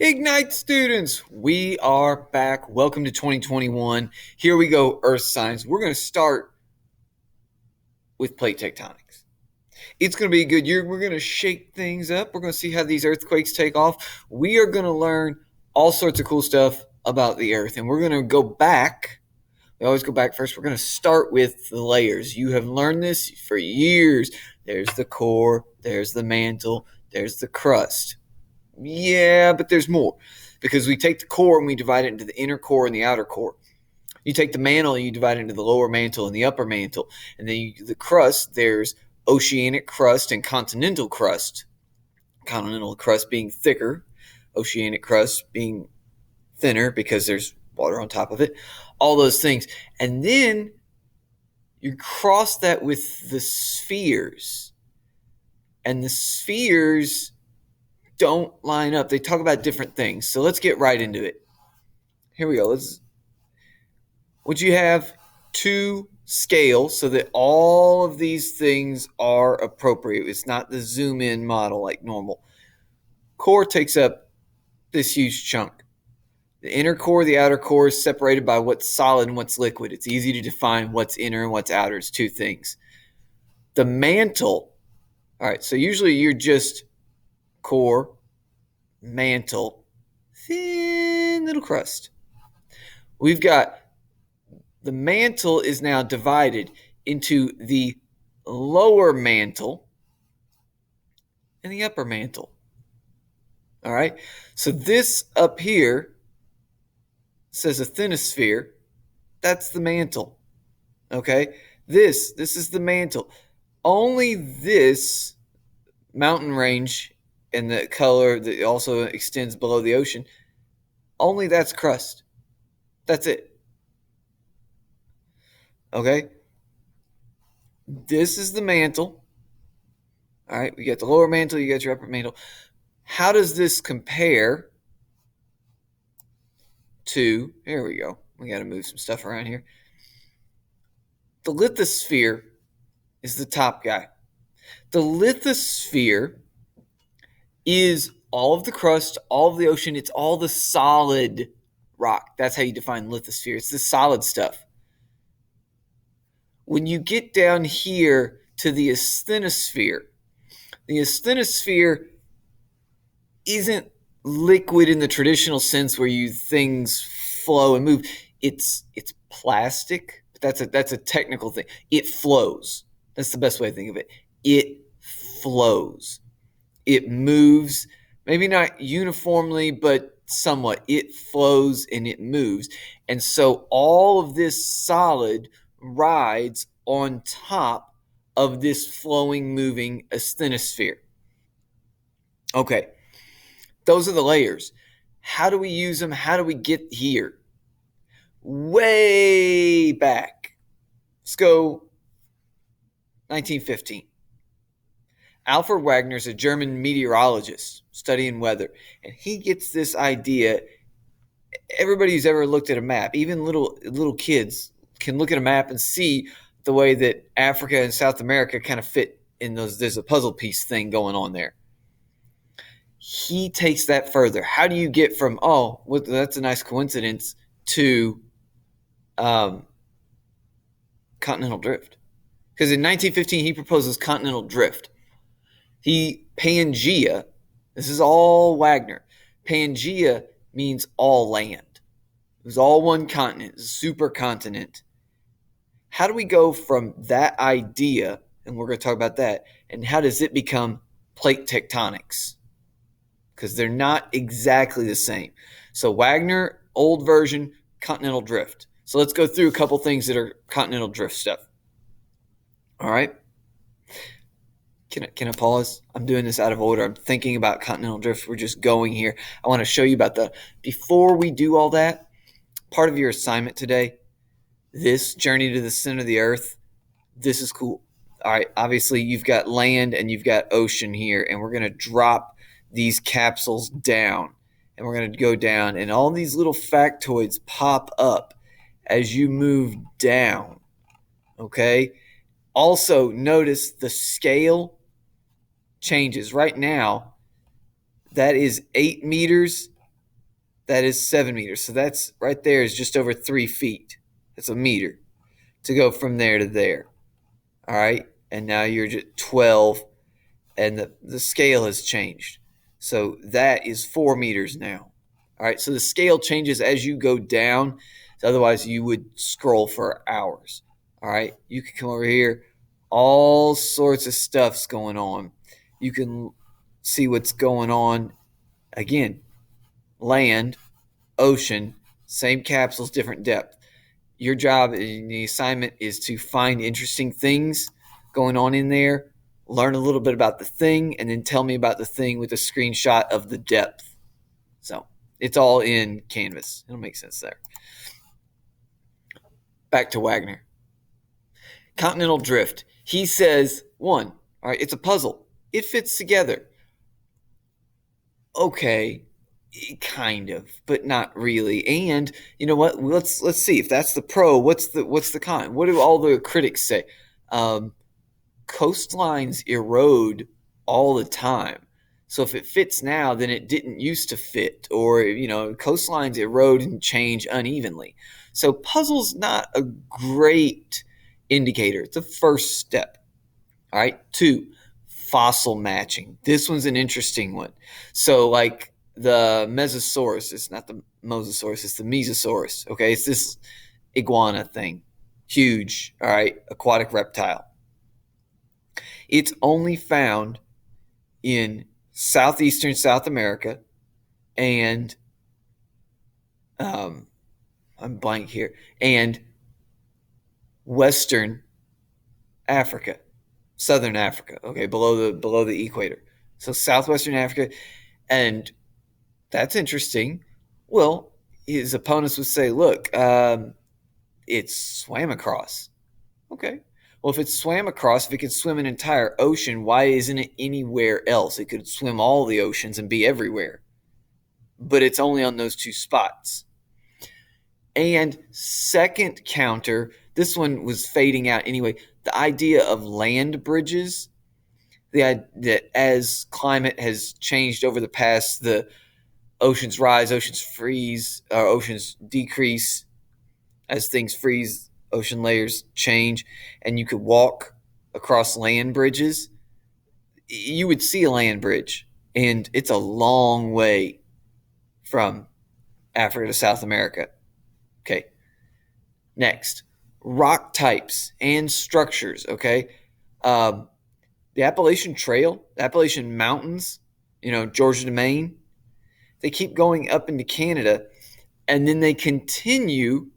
Ignite students, we are back. Welcome to 2021. Here we go, Earth Science. We're going to start with plate tectonics. It's going to be a good year. We're going to shake things up. We're going to see how these earthquakes take off. We are going to learn all sorts of cool stuff about the Earth, and we're going to go back. We always go back first. We're going to start with the layers. You have learned this for years. There's the core, there's the mantle, there's the crust. Yeah, but there's more, because we take the core and we divide it into the inner core and the outer core. You take the mantle and you divide it into the lower mantle and the upper mantle. And then the crust, there's oceanic crust and continental crust. Continental crust being thicker, oceanic crust being thinner because there's water on top of it. All those things. And then you cross that with the spheres. And the spheres don't line up. They talk about different things. So let's get right into it. Here we go. Would you have to scale so that all of these things are appropriate? It's not the zoom in model like normal. Core takes up this huge chunk. The inner core, the outer core is separated by what's solid and what's liquid. It's easy to define what's inner and what's outer. It's two things. The mantle, all right, so usually you're just core, mantle, thin little crust. We've got the mantle is now divided into the lower mantle and the upper mantle. All right, so this up here says Asthenosphere. That's the mantle. Okay, this is the mantle. Only this mountain range and the color that also extends below the ocean, only that's crust. That's it. Okay? This is the mantle. All right, we got the lower mantle, you got your upper mantle. How does this compare to, here we go. We got to move some stuff around here. The lithosphere is the top guy. The lithosphere is all of the crust, all of the ocean. It's all the solid rock. That's how you define lithosphere. It's the solid stuff. When you get down here to the asthenosphere isn't liquid in the traditional sense where things flow and move. It's plastic, but that's a technical thing. It flows. That's the best way to think of it. It flows. It moves, maybe not uniformly, but somewhat. It flows and it moves. And so all of this solid rides on top of this flowing, moving asthenosphere. Okay, those are the layers. How do we use them? How do we get here? Way back. Let's go 1915. Alfred Wagner is a German meteorologist studying weather, and he gets this idea. Everybody who's ever looked at a map, even little kids, can look at a map and see the way that Africa and South America kind of fit in those. There's a puzzle piece thing going on there. He takes that further. How do you get from, that's a nice coincidence, to continental drift? Because in 1915, he proposes continental drift. Pangea, this is all Wagner. Pangea means all land. It was all one continent, supercontinent. How do we go from that idea, and we're going to talk about that, and how does it become plate tectonics? Because they're not exactly the same. So Wagner, old version, continental drift. So let's go through a couple things that are continental drift stuff. All right. Can I pause? I'm doing this out of order. I'm thinking about continental drift. We're just going here. I want to show you about that. Before we do all that, part of your assignment today, this journey to the center of the earth, this is cool. All right. Obviously, you've got land and you've got ocean here, and we're going to drop these capsules down, and we're going to go down, and all these little factoids pop up as you move down. Okay. Also, notice the scale changes. Right now, that is 8 meters That is 7 meters. So that's right there is just over 3 feet. That's a meter to go from there to there. All right. And now you're just 12, and the scale has changed. So that is 4 meters now. All right. So the scale changes as you go down. Otherwise, you would scroll for hours. All right. You can come over here. All sorts of stuff's going on. You can see what's going on. Again, land, ocean, same capsules, different depth. Your job in the assignment is to find interesting things going on in there, learn a little bit about the thing, and then tell me about the thing with a screenshot of the depth. So it's all in Canvas. It'll make sense there. Back to Wagner. Continental Drift. He says, one, all right, it's a puzzle. It fits together. Okay, kind of, but not really. And you know what? Let's see if that's the pro. What's the con? What do all the critics say? Coastlines erode all the time. So if it fits now, then it didn't used to fit, or coastlines erode and change unevenly. So puzzle's not a great indicator. It's a first step. All right. 2, fossil matching. This one's an interesting one. So like the Mesosaurus, it's not the Mosasaurus, it's the Mesosaurus. Okay, it's this iguana thing. Huge, all right, aquatic reptile. It's only found in southeastern South America and I'm blank here, and western Africa, southern Africa, okay, below the equator. So southwestern Africa, and that's interesting. Well, his opponents would say, look, it swam across. Okay. Well, if it swam across, if it could swim an entire ocean, why isn't it anywhere else? It could swim all the oceans and be everywhere. But it's only on those 2 spots. And second counter, this one was fading out anyway. The idea of land bridges, that as climate has changed over the past, the oceans rise, oceans freeze, or oceans decrease. As things freeze, ocean layers change, and you could walk across land bridges. You would see a land bridge, and it's a long way from Africa to South America. Okay. Next, rock types and structures. Okay. The Appalachian Trail, the Appalachian Mountains, Georgia to Maine, they keep going up into Canada, and then they continue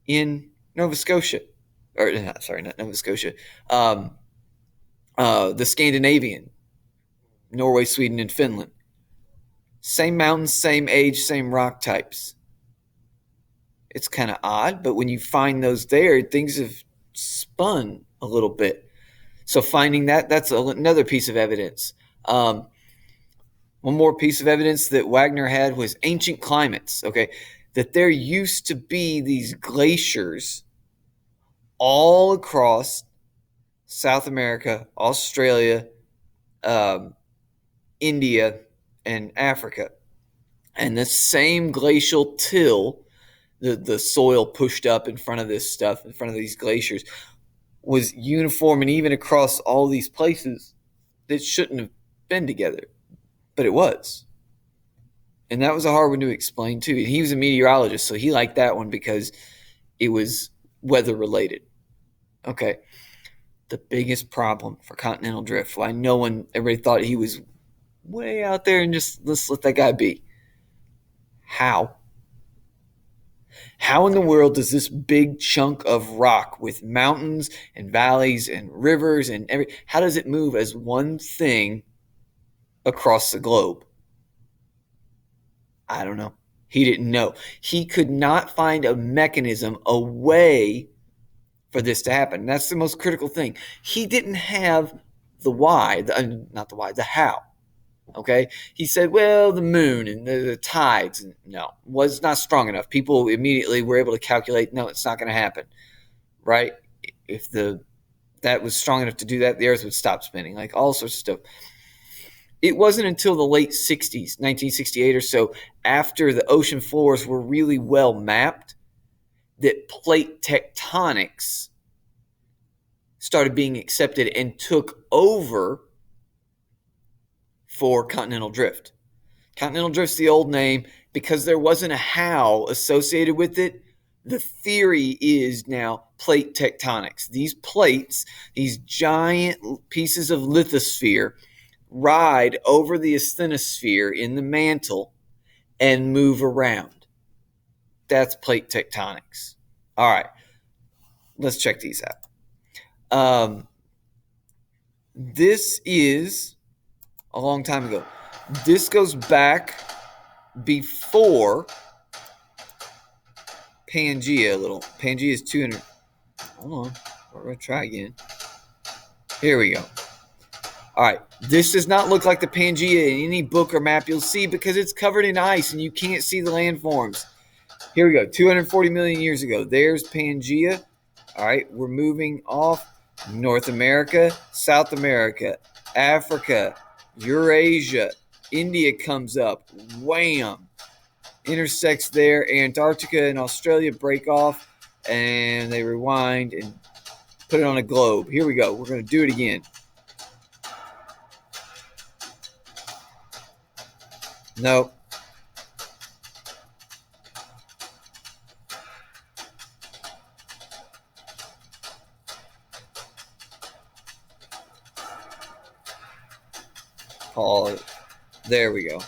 in Nova Scotia, or sorry, not Nova Scotia, the Scandinavian, Norway, Sweden, and Finland. Same mountains, same age, same rock types. It's kind of odd, but when you find those there, things have spun a little bit. So finding that's another piece of evidence. One more piece of evidence that Wagner had was ancient climates, okay? That there used to be these glaciers all across South America, Australia, India, and Africa. And the same glacial till, the soil pushed up in front of this stuff, in front of these glaciers, was uniform and even across all these places that shouldn't have been together. But it was. And that was a hard one to explain, too. And he was a meteorologist, so he liked that one because it was weather-related. Okay. The biggest problem for Continental Drift, why everybody thought he was way out there and just let's let that guy be. How? How in the world does this big chunk of rock with mountains and valleys and rivers and how does it move as one thing across the globe? I don't know. He didn't know. He could not find a mechanism, a way for this to happen. And that's the most critical thing. He didn't have the why, not the why, the how. Okay? He said, well, the moon and the tides. No, was not strong enough. People immediately were able to calculate, no, it's not going to happen. Right? If that was strong enough to do that, the earth would stop spinning, like all sorts of stuff. It wasn't until the late 60s, 1968 or so, after the ocean floors were really well mapped, that plate tectonics started being accepted and took over for continental drift. Continental drift's the old name. Because there wasn't a how associated with it, the theory is now plate tectonics. These plates, these giant pieces of lithosphere, ride over the asthenosphere in the mantle and move around. That's plate tectonics. All right, let's check these out. This is a long time ago. This goes back before Pangea a little. Pangea is 200. Hold on. We're going to try again. Here we go. All right. This does not look like the Pangea in any book or map you'll see because it's covered in ice and you can't see the landforms. Here we go. 240 million years ago. There's Pangea. All right. We're moving off North America, South America, Africa, Eurasia. India comes up. Wham. Intersects there. Antarctica and Australia break off and they rewind and put it on a globe. Here we go. We're going to do it again. Nope. Pause. There we go.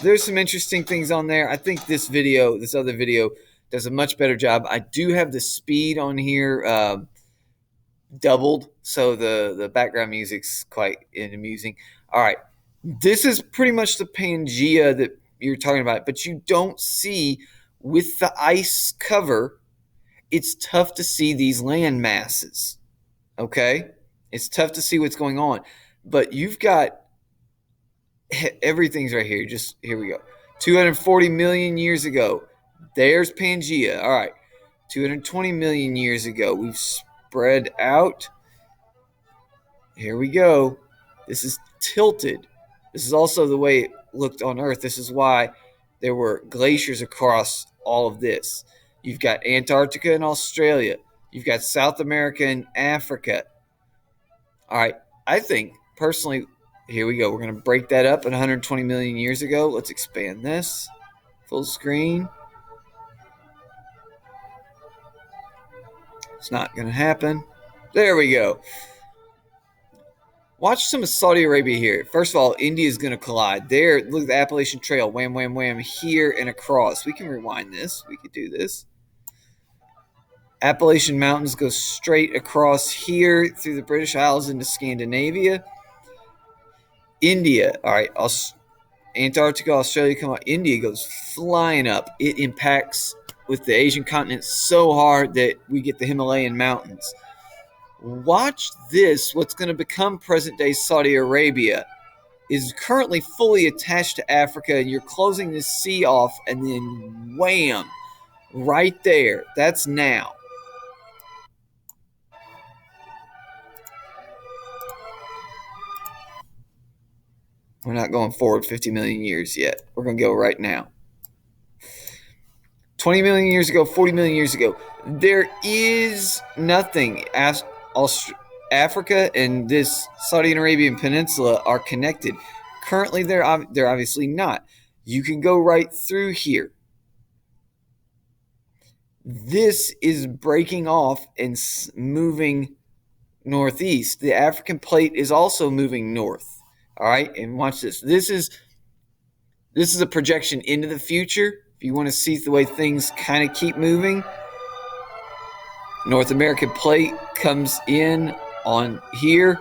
There's some interesting things on there. I think this other video, does a much better job. I do have the speed on here doubled, so the background music's quite amusing. All right, this is pretty much the Pangea that you're talking about, but you don't see, with the ice cover, it's tough to see these land masses, okay? It's tough to see what's going on, but you've got everything's right here. Just here we go. 240 million years ago, there's Pangea. All right, 220 million years ago, we've spread out. Here we go. This is tilted. This is also the way it looked on Earth. This is why there were glaciers across all of this. You've got Antarctica and Australia. You've got South America and Africa. All right, I think personally, here we go. We're going to break that up at 120 million years ago. Let's expand this. Full screen. It's not going to happen. There we go. Watch some of Saudi Arabia here. First of all, India is going to collide. There, look at the Appalachian Trail. Wham, wham, wham. Here and across. We can rewind this. We could do this. Appalachian Mountains go straight across here through the British Isles into Scandinavia. India, all right, Antarctica, Australia, come on. India goes flying up. It impacts with the Asian continent so hard that we get the Himalayan mountains. Watch this. What's going to become present-day Saudi Arabia is currently fully attached to Africa, and you're closing this sea off, and then wham, right there. That's now. We're not going forward 50 million years yet. We're going to go right now. 20 million years ago, 40 million years ago, there is nothing. Africa and this Saudi Arabian peninsula are connected. Currently, they're obviously not. You can go right through here. This is breaking off and moving northeast. The African plate is also moving north. All right, and watch this. This is a projection into the future. If you want to see the way things kind of keep moving, North American plate comes in on here,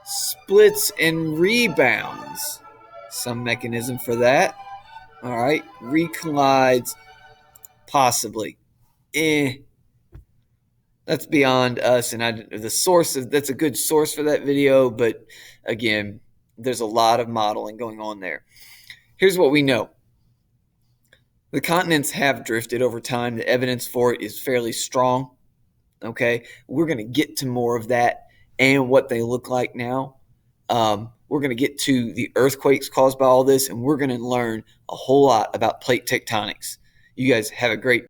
splits and rebounds. Some mechanism for that. All right, recollides, possibly. That's beyond us, and the source that's a good source for that video, but again, there's a lot of modeling going on there. Here's what we know. The continents have drifted over time. The evidence for it is fairly strong. Okay, we're going to get to more of that and what they look like now. We're going to get to the earthquakes caused by all this, and we're going to learn a whole lot about plate tectonics. You guys have a great